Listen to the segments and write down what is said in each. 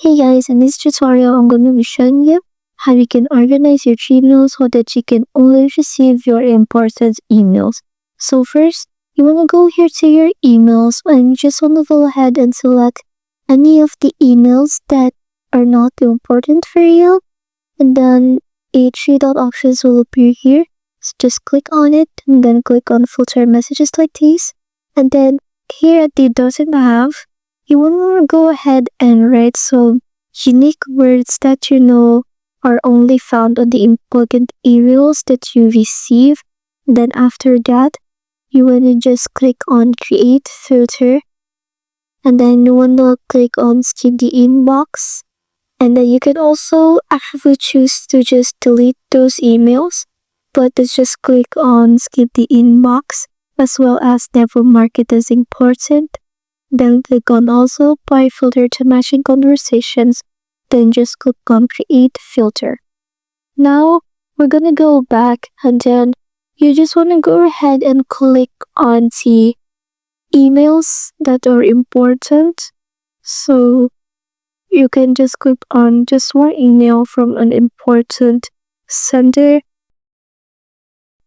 Hey guys, in this tutorial I'm going to be showing you how you can organize your Gmail so that you can only receive your important emails. So first, you want to go here to your emails and you just want to go ahead and select any of the emails that are not too important for you. And then a three dot options will appear here. So just click on it and then click on filter messages like this. And then here at the doesn't have, you want to go ahead and write some unique words that you know are only found on the important emails that you receive. Then after that, you want to just click on create filter. And then you want to click on skip the inbox. And then you can also actually choose to just delete those emails. But let's just click on skip the inbox as well as never mark it as important. Then click on also by filter to matching conversations. Then just click on create filter. Now we're gonna go back and then you just wanna go ahead and click on the emails that are important. So you can just click on just one email from an important sender.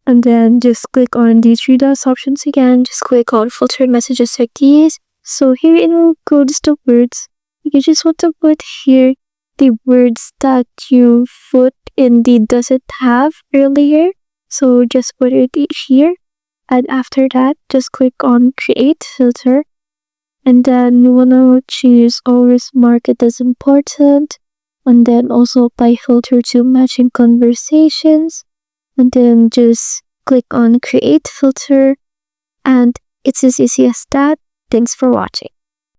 And then just click on the three dots options again. Just click on filter messages like these. So here it includes the words. You just want to put here the words that you put in the doesn't have earlier. So just put it here. And after that, just click on create filter. And then you want to choose always mark it as important. And then also by filter to matching conversations. And then just click on create filter. And it's as easy as that. Thanks for watching.